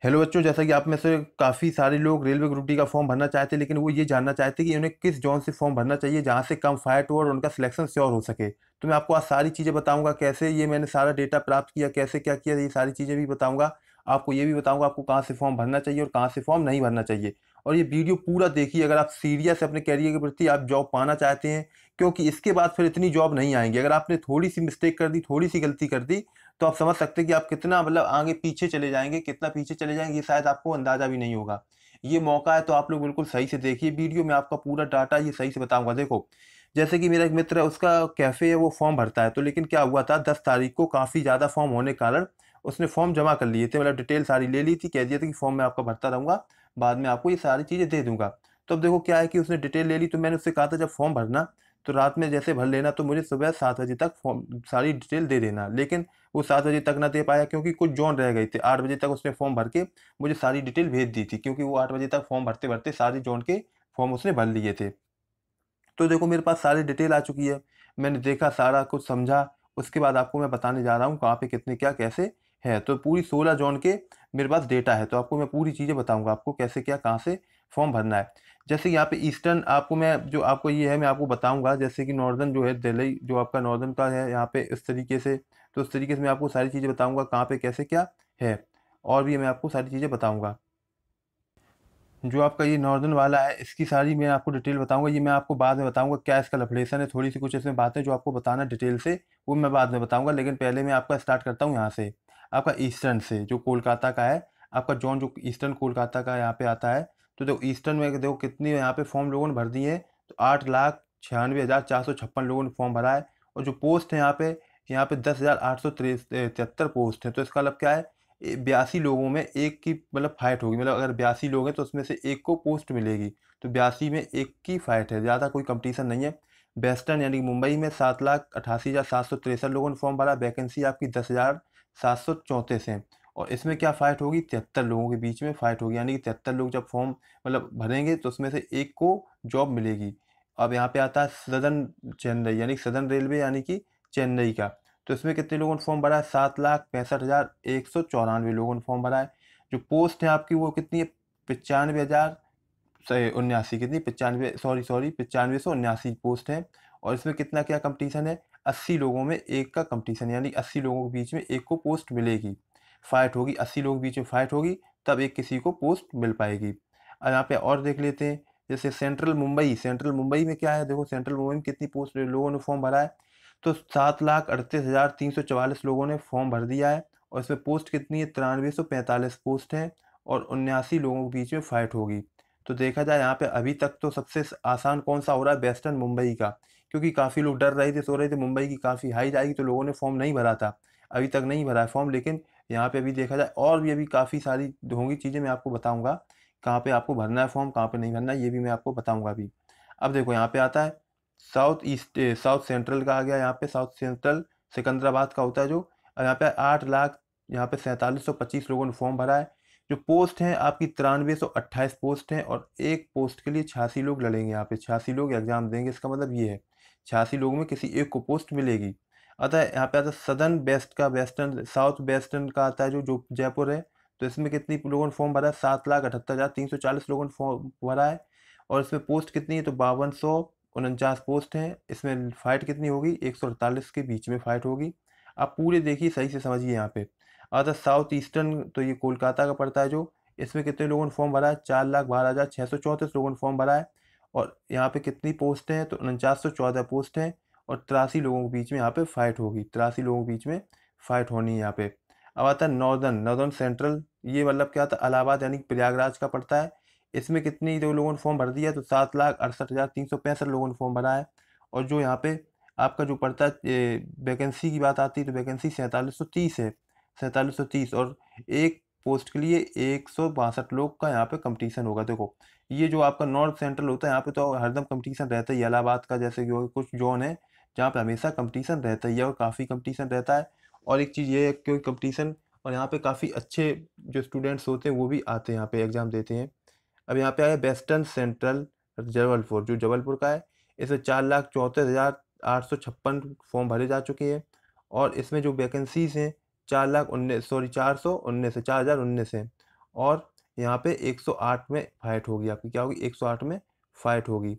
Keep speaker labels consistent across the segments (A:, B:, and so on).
A: Hello बच्चों, जैसा कि आप में से काफ़ी सारे लोग रेलवे ग्रुप डी का फॉर्म भरना चाहते हैं, लेकिन वो ये जानना चाहते हैं कि उन्हें किस जोन से फॉर्म भरना चाहिए जहाँ से कम फाइट हो और उनका सिलेक्शन श्योर हो सके। तो मैं आपको आज सारी चीज़ें बताऊंगा, कैसे ये मैंने सारा डेटा प्राप्त किया, कैसे क्या किया, ये सारी चीज़ें भी बताऊंगा। आपको ये भी बताऊंगा आपको कहाँ से फॉर्म भरना चाहिए और कहाँ से फॉर्म नहीं भरना चाहिए। और ये वीडियो पूरा देखिए अगर आप सीरियस अपने करियर के प्रति आप जॉब पाना चाहते हैं, क्योंकि इसके बाद फिर इतनी जॉब नहीं आएंगी। अगर आपने थोड़ी सी मिस्टेक कर दी, थोड़ी सी गलती कर दी, तो आप समझ सकते हैं कि आप कितना मतलब आगे पीछे चले जाएंगे, कितना पीछे चले जाएंगे ये शायद आपको अंदाजा भी नहीं होगा। ये मौका है तो आप लोग बिल्कुल सही से देखिए वीडियो में, आपका पूरा डाटा ये सही से बताऊंगा। देखो, जैसे कि मेरा एक मित्र है, उसका कैफे है, वो फॉर्म भरता है। तो लेकिन क्या हुआ था, 10 तारीख को काफ़ी ज़्यादा फॉर्म होने के कारण उसने फॉर्म जमा कर लिए थे, मतलब डिटेल सारी ले ली थी, कह दिया था कि फॉर्म मैं आपका भरता रहूंगा, बाद में आपको ये सारी चीज़ें दे दूंगा। तो अब देखो क्या है कि उसने डिटेल ले ली, तो मैंने उससे कहा था जब फॉर्म भरना तो रात में जैसे भर लेना, तो मुझे सुबह 7 बजे तक फॉर्म सारी डिटेल दे देना। लेकिन वो 7 बजे तक ना दे पाया, क्योंकि कुछ जोन रह गए थे। 8 बजे तक उसने फॉर्म भर के मुझे सारी डिटेल भेज दी थी, क्योंकि वो 8 बजे तक फॉर्म भरते भरते सारे जोन के फॉर्म उसने भर लिए थे। तो देखो मेरे पास सारी डिटेल आ चुकी है, मैंने देखा, सारा कुछ समझा। उसके बाद आपको मैं बताने जा रहा हूँ कहाँ पे कितने क्या कैसे है। तो पूरी 16 जोन के मेरे पास डेटा है, तो आपको मैं पूरी चीज़ें बताऊंगा आपको कैसे क्या कहाँ से फॉर्म भरना है। जैसे यहाँ पे ईस्टर्न आपको मैं जो आपको ये है मैं आपको बताऊंगा, जैसे कि नॉर्दर्न जो है दिल्ली जो आपका नॉर्दर्न का है यहाँ पे इस तरीके से। तो उस तरीके से मैं आपको सारी चीज़ें बताऊंगा कहाँ पे कैसे क्या है, और भी मैं आपको सारी चीज़ें बताऊंगा। जो आपका ये नॉर्दर्न वाला है इसकी सारी मैं आपको डिटेल बताऊंगा, ये मैं आपको बाद में बताऊंगा क्या इसका लफड़ेसन है। थोड़ी सी कुछ इसमें बातें जो आपको बताना डिटेल से, वो मैं बाद में बताऊंगा। लेकिन पहले मैं आपका स्टार्ट करता हूँ यहाँ से, आपका ईस्टर्न से जो कोलकाता का है। आपका जोन जो ईस्टर्न कोलकाता का यहाँ पे आता है। तो देखो ईस्टर्न में देखो कितनी यहाँ पे फॉर्म लोगों ने भर दिए हैं। तो 8,96,456 लोगों ने फॉर्म भरा है। और जो पोस्ट है यहाँ पे 10,873 पोस्ट है। तो इसका मतलब क्या है, 82 लोगों में एक की मतलब फाइट होगी, मतलब अगर 82 लोग हैं तो उसमें से एक को पोस्ट मिलेगी। तो 82 में एक की फाइट है, ज़्यादा कोई कंपटीशन नहीं है। वेस्टर्न यानी कि मुंबई में 7,88,763 लोगों ने फॉर्म भरा, वैकेंसी आपकी 10,734 है। और इसमें क्या फाइट होगी, 73 लोगों के बीच में फाइट होगी, यानी कि 73 लोग जब फॉर्म मतलब भरेंगे तो उसमें से एक को जॉब मिलेगी। अब यहाँ पे आता है सदर्न चेन्नई यानी सदर्न रेलवे यानी कि चेन्नई का। तो इसमें कितने लोगों ने फॉर्म भरा है, 7,65,194 लोगों ने फॉर्म भरा है। जो पोस्ट है आपकी वो कितनी है, 95,079, कितनी 95 सॉरी 95,179 पोस्ट है। और इसमें कितना क्या कंपटीशन है, 80 लोगों में एक का कंपटीशन, यानी 80 लोगों के बीच में एक को पोस्ट मिलेगी। फाइट होगी, 80 लोगों के बीच में फाइट होगी, तब एक किसी को पोस्ट मिल पाएगी। अब यहाँ पे और देख लेते हैं, जैसे सेंट्रल मुंबई में क्या है, देखो सेंट्रल मुंबई में कितनी पोस्ट लोगों ने फॉर्म भरा है। तो 7,38,344 लोगों ने फॉर्म भर दिया है। और इसमें पोस्ट कितनी है, 9345 पोस्ट हैं। और 79 लोगों के बीच में फाइट होगी। तो देखा जाए यहाँ पे अभी तक तो सबसे आसान कौन सा हो रहा है, वेस्टर्न मुंबई का। क्योंकि काफ़ी लोग डर रहे थे, सो रहे थे मुंबई की काफ़ी हाई जाएगी, तो लोगों ने फॉर्म नहीं भरा था। अभी तक नहीं भरा है फॉर्म, लेकिन यहाँ पे अभी देखा जाए और भी अभी काफ़ी सारी होंगी चीज़ें, मैं आपको बताऊँगा कहाँ पे आपको भरना है फॉर्म, कहाँ पे नहीं भरना है, ये भी मैं आपको बताऊँगा अभी। अब देखो यहाँ पे आता है साउथ सेंट्रल का आ गया, यहाँ पे साउथ सेंट्रल सिकंदराबाद का होता है जो। यहाँ पे 8,00,000 यहाँ पे 4,725 लोगों ने फॉर्म भरा है। जो पोस्ट हैं आपकी 9328 पोस्ट हैं, और एक पोस्ट के लिए 86 लोग लड़ेंगे। यहाँ पे 86 लोग एग्जाम देंगे, इसका मतलब ये है 86 लोगों में किसी एक को पोस्ट मिलेगी। अतः यहाँ पे आता है सदर्न वेस्ट का, वेस्टर्न साउथ वेस्टर्न का आता है जो जयपुर है। तो इसमें कितनी लोगों ने फॉर्म भरा है, 7,78,340 लोगों ने फॉर्म भरा है। और इसमें पोस्ट कितनी है, तो 5249 पोस्ट हैं। इसमें फाइट कितनी होगी, 148 के बीच में फाइट होगी। आप पूरे देखिए सही से समझिए यहाँ पे। अदर साउथ ईस्टर्न तो ये कोलकाता का पड़ता है जो। इसमें कितने लोगों ने फॉर्म भरा है, 4,12,634 लोगों ने फॉर्म भरा है। और यहाँ पे कितनी पोस्ट हैं, तो 4914 पोस्ट हैं। और 83 लोगों के बीच में यहाँ पे फाइट होगी, 83 लोगों के बीच में फाइट होनी है यहाँ पे। अब आता है नॉर्दर्न सेंट्रल, ये मतलब क्या था, इलाहाबाद यानी प्रयागराज का पड़ता है। इसमें कितनी जो लोगों ने फॉर्म भर दिया, तो 7,68,365 लोगों ने फॉर्म भरा है। और जो यहाँ पे आपका जो पड़ता है वैकेंसी की बात आती है, तो वैकेंसी 4730 है, 4730। और एक पोस्ट के लिए 162 लोग का यहाँ पे कंपटीशन होगा। देखो ये जो आपका नॉर्थ सेंट्रल होता है, यहाँ पे तो हरदम कंपटीशन रहता ही है। इलाहाबाद का जैसे कि हो गया, कुछ जोन है जहाँ पे हमेशा कंपटीशन रहता ही है, और काफ़ी कंपटीशन रहता है। और एक चीज़ ये है क्योंकि कंपटीशन, और यहाँ पे काफ़ी अच्छे जो स्टूडेंट्स होते हैं वो भी आते हैं यहाँ पे एग्ज़ाम देते हैं। अब यहाँ पे आया वेस्टर्न सेंट्रल जबलपुर, जो जबलपुर का है। इसमें 4,34,856 फॉर्म भरे जा चुके हैं। और इसमें जो वैकेंसीज हैं, 4,19 है, 4,019 है। और यहाँ पे 108 में फाइट होगी आपकी, क्या होगी, 108 में फाइट होगी।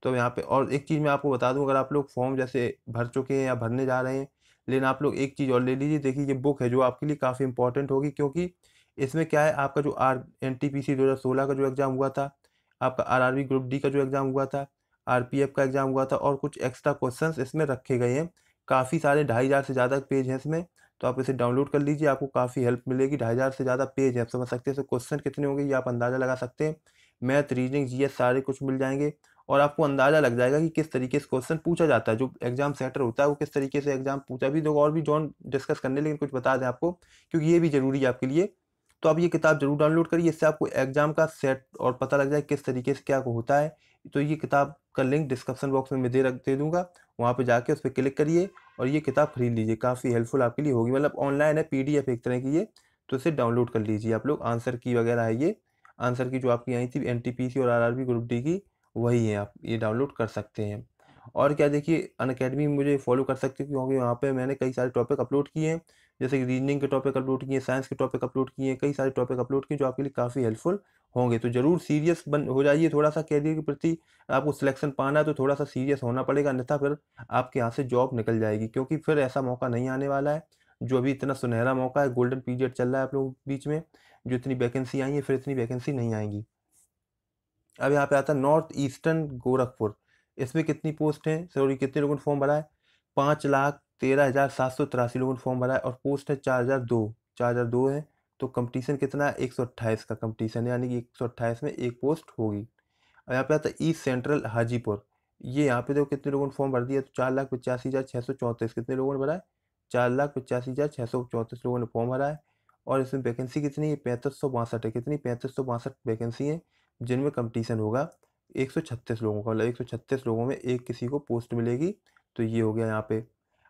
A: तो यहाँ पे और एक चीज़ मैं आपको बता दूं, अगर आप लोग फॉर्म जैसे भर चुके हैं या भरने जा रहे हैं, लेकिन आप लोग एक चीज़ और ले लीजिए, देखिए ये बुक है जो आपके लिए काफ़ी इंपॉर्टेंट होगी, क्योंकि इसमें क्या है, आपका जो NTPC 2016 का जो एग्ज़ाम हुआ था, आपका RRB ग्रुप डी का जो एग्ज़ाम हुआ था, RPF का एग्ज़ाम हुआ था, और कुछ एक्स्ट्रा क्वेश्चंस इसमें रखे गए हैं। काफ़ी सारे 2500 से ज़्यादा पेज हैं इसमें, तो आप इसे डाउनलोड कर लीजिए, आपको काफ़ी हेल्प मिलेगी। 2500 से ज़्यादा पेज है, आप समझ सकते हैं। तो क्वेश्चन कितने होंगे ये आप अंदाज़ा लगा सकते हैं। मैथ, रीजनिंग, GS सारे कुछ मिल जाएंगे, और आपको अंदाज़ा लग जाएगा कि किस तरीके से क्वेश्चन पूछा जाता है। जो एग्जाम सेटर होता है वो किस तरीके से एग्जाम पूछा भी, दो और भी जॉन डिस्कस करने, लेकिन कुछ बता दें आपको, क्योंकि ये भी जरूरी है आपके लिए। तो आप ये किताब जरूर डाउनलोड करिए, इससे आपको एग्जाम का सेट और पता लग जाए किस तरीके से क्या होता है। तो ये किताब का लिंक डिस्क्रिप्शन बॉक्स में मैं दे दूंगा, वहाँ पे जाके उस पर क्लिक करिए और ये किताब खरीद लीजिए, काफ़ी हेल्पफुल आपके लिए होगी। मतलब ऑनलाइन है, PDF एक तरह की ये, तो इसे डाउनलोड कर लीजिए आप लोग। आंसर की वगैरह है ये, आंसर की जो आपकी आई थी NTPC और RRB ग्रुप डी की, वही है, आप ये डाउनलोड कर सकते हैं। और क्या, देखिए अनअकैडमी में मुझे फॉलो कर सकते हैं, क्योंकि वहाँ पे मैंने कई सारे टॉपिक अपलोड किए हैं, जैसे कि रीजनिंग के टॉपिक अपलोड किए, साइंस के टॉपिक अपलोड किए, कई सारे टॉपिक अपलोड किए जो आपके लिए काफ़ी हेल्पफुल होंगे। तो ज़रूर सीरियस बन हो जाइए थोड़ा सा कैरियर के प्रति। आपको सिलेक्शन पाना है तो थोड़ा सा सीरियस होना पड़ेगा, अन्यथा फिर आपके यहाँ से जॉब निकल जाएगी, क्योंकि फिर ऐसा मौका नहीं आने वाला है। जो अभी इतना सुनहरा मौका है, गोल्डन पीरियड चल रहा है आप लोगों के बीच में, जो इतनी वैकेंसी आई है, फिर इतनी वैकेंसी नहीं आएंगी। अब यहाँ पे आता है नॉर्थ ईस्टर्न गोरखपुर। इसमें कितनी पोस्ट हैं, सॉरी कितने लोगों ने फॉर्म भरा है, 5,13,783 लोगों ने फॉर्म भरा है, और पोस्ट है 4,002 है। तो कंपटीशन कितना है, 128 का कंपटीशन है, यानी कि 128 में एक पोस्ट होगी। अब यहाँ पे आता है ईस्ट सेंट्रल हाजीपुर। ये यहाँ पे देखो कितने लोगों ने फॉर्म भर दिया, तो 4,85,634 कितने लोगों ने भरा है, 4,85,634 लोगों ने फॉर्म भरा है। और इसमें वैकेंसी कितनी है, 3562 है। कितनी, 3562 वैकेंसी है, जिनमें कंपटीशन होगा 136 लोगों का, मतलब 136 लोगों में एक किसी को पोस्ट मिलेगी। तो ये हो गया यहाँ पे।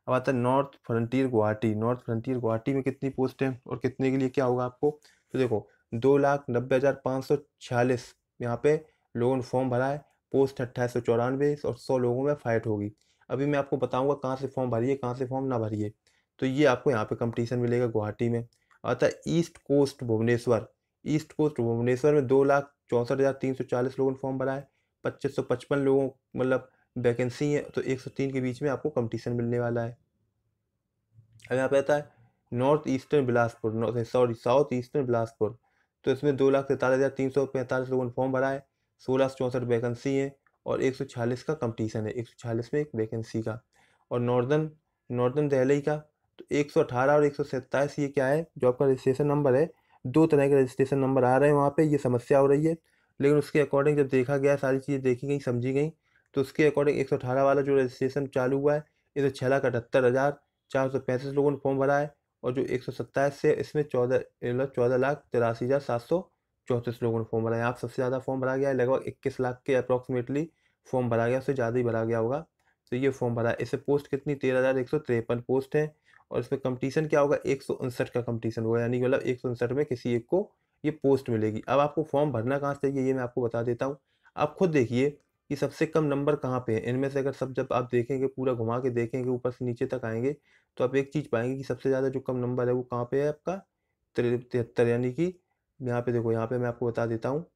A: अब आता है north frontier Guwahati. North frontier Guwahati में कितनी पोस्ट है और कितने के लिए क्या होगा आपको, तो देखो 2,90,546 यहाँ पे लोगों ने फॉर्म भरा है, पोस्ट 2894, और 100 लोगों में फाइट होगी। अभी मैं आपको बताऊंगा कहाँ से फॉर्म भरिए, कहाँ से फॉर्म ना भरिए। तो ये आपको यहाँ पे कंपटीशन मिलेगा गुवाहाटी में। आता है east coast Bhubaneswar. East coast Bhubaneswar में 2,64,340 लोगों ने फॉर्म भरा है, 2555 लोगों, मतलब वैकेंसी है, तो 103 के बीच में आपको कंपटीशन मिलने वाला है। अब यहाँ पे आता है north eastern Bilaspur, sorry south eastern Bilaspur. तो इसमें 2,43,345 लोगों ने फॉर्म भरा है, 1,664 वैकेंसी है, और 146 का कंपटीशन है, 146 में एक वैकेंसी का। और नॉर्दर्न नॉर्दर्न दिल्ली का, तो 118 और 127, ये क्या है, जो आपका रजिस्ट्रेशन नंबर है, दो तरह के रजिस्ट्रेशन नंबर आ रहे हैं वहाँ पे, ये समस्या हो रही है। लेकिन उसके अकॉर्डिंग जब देखा गया, सारी चीज़ें देखी गई, समझी गई, तो उसके अकॉर्डिंग 118 वाला जो रजिस्ट्रेशन चालू हुआ है, इसे 6,78,435 लोगों ने फॉर्म भरा है। और जो 127 से, इसमें 14,83,734 लोगों ने फॉर्म भरा है। यहाँ सबसे ज़्यादा फॉर्म भरा गया है, लगभग 21 लाख के अप्रॉक्सीमेटली फॉर्म भरा गया, उससे ज़्यादा ही भरा गया होगा। तो ये फॉर्म भरा है। इससे पोस्ट कितनी, 13,153 पोस्ट है। और इसमें कंपटीशन क्या होगा, 159 का कंपटीशन होगा, यानी कि मतलब 159 में किसी एक को ये पोस्ट मिलेगी। अब आपको फॉर्म भरना कहाँ से चाहिए, ये मैं आपको बता देता हूँ। आप खुद देखिए कि सबसे कम नंबर कहाँ पे है इनमें से। अगर सब जब आप देखेंगे, पूरा घुमा के देखेंगे, ऊपर से नीचे तक आएंगे, तो आप एक चीज़ पाएंगे कि सबसे ज़्यादा जो कम नंबर है वो कहाँ पे है आपका, 73, यानी कि यहाँ पे देखो, यहाँ पे मैं आपको बता देता हूँ,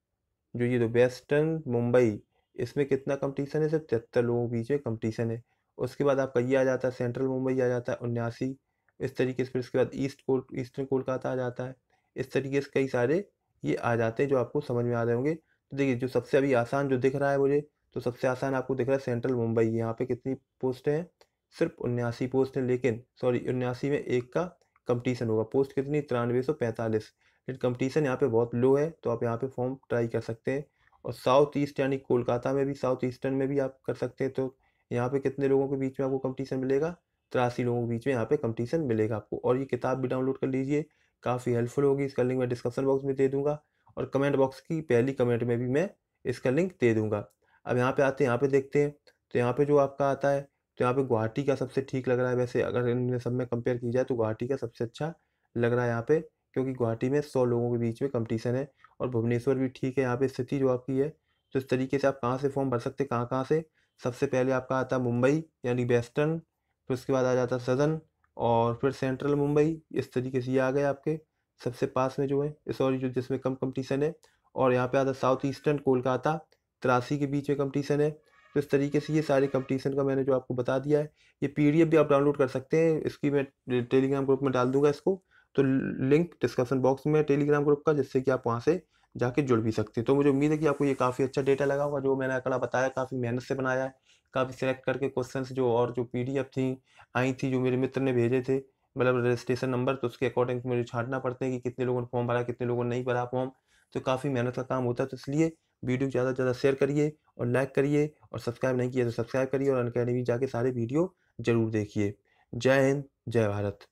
A: जो ये तो वेस्टर्न मुंबई, इसमें कितना कंपटीशन है, सिर्फ 73 लोगों के बीच में कंपटीशन है। उसके बाद आपका ये आ जाता है सेंट्रल मुंबई, आ जाता है 79, इस तरीके से। फिर इसके बाद ईस्टर्न कोलकाता आ जाता है। इस तरीके से कई सारे ये आ जाते हैं, जो आपको समझ में आ रहे होंगे। तो देखिए, जो सबसे अभी आसान जो दिख रहा है मुझे, तो सबसे आसान आपको दिख रहा है सेंट्रल मुंबई। यहाँ पे कितनी पोस्ट है, सिर्फ 79 पोस्ट है, लेकिन सॉरी 79 में एक का कंपटीशन होगा। पोस्ट कितनी, 9345, लेकिन कंपटीशन यहाँ पे बहुत लो है, तो आप यहाँ पे फॉर्म ट्राई कर सकते हैं। और साउथ ईस्ट यानी कोलकाता में भी, साउथ ईस्टर्न में भी आप कर सकते हैं। तो यहाँ पे कितने लोगों के बीच में आपको कंपटीशन मिलेगा, 83 लोगों के बीच में यहाँ पे कंपटीशन मिलेगा आपको। और ये किताब भी डाउनलोड कर लीजिए, काफ़ी हेल्पफुल होगी। इसका लिंक मैं डिस्क्रिप्शन बॉक्स में दे दूंगा, और कमेंट बॉक्स की पहली कमेंट में भी मैं इसका लिंक दे दूंगा। अब यहाँ पे आते हैं, यहाँ पे देखते हैं। तो यहाँ पे जो आपका आता है, तो यहाँ पे गुवाहाटी का सबसे ठीक लग रहा है वैसे, अगर इनमें सब में कंपेयर की जाए तो गुवाहाटी का सबसे अच्छा लग रहा है यहाँ पे, क्योंकि गुवाहाटी में 100 लोगों के बीच में कंपटीशन है। और भुवनेश्वर भी ठीक है यहाँ पे स्थिति जो आपकी है। तो इस तरीके से आप कहाँ से फॉर्म भर सकते हैं, कहाँ कहाँ से। सबसे पहले आपका आता है मुंबई, यानी वेस्टर्न, फिर उसके बाद आ जाता है सदर्न, और फिर सेंट्रल मुंबई। इस तरीके से ये आ गए आपके सबसे पास में जो है सॉरी जो जिसमें कम कंपटीशन है, और यहाँ पे आता है साउथ ईस्टर्न कोलकाता 83 के बीच में कंपटीशन है। तो इस तरीके से ये सारे कंपटीशन का मैंने जो आपको बता दिया है। ये पीडीएफ भी आप डाउनलोड कर सकते हैं, इसकी मैं टेलीग्राम ग्रुप में डाल दूंगा इसको। तो लिंक डिस्क्रिप्शन बॉक्स में टेलीग्राम ग्रुप का, जिससे कि आप वहाँ से जाके जुड़ भी सकते हैं। तो मुझे उम्मीद है कि आपको ये काफ़ी अच्छा डेटा लगा होगा। जो मैंने आंकड़ा बताया काफ़ी मेहनत से बनाया है, काफ़ी सिलेक्ट करके क्वेश्चंस जो और जो पीडीएफ थी आई थी, जो मेरे मित्र ने भेजे थे, मतलब रजिस्ट्रेशन नंबर, तो उसके अकॉर्डिंग मुझे छाँटना पड़ता है कि कितने लोगों ने फॉर्म भरा, कितने लोगों ने नहीं भरा फॉर्म। तो काफ़ी मेहनत का काम होता है। तो इसलिए वीडियो ज़्यादा से ज़्यादा शेयर करिए और लाइक करिए, और सब्सक्राइब नहीं किया तो सब्सक्राइब करिए, और अनअकैडमी जाके सारे वीडियो ज़रूर देखिए। जय हिंद, जय भारत।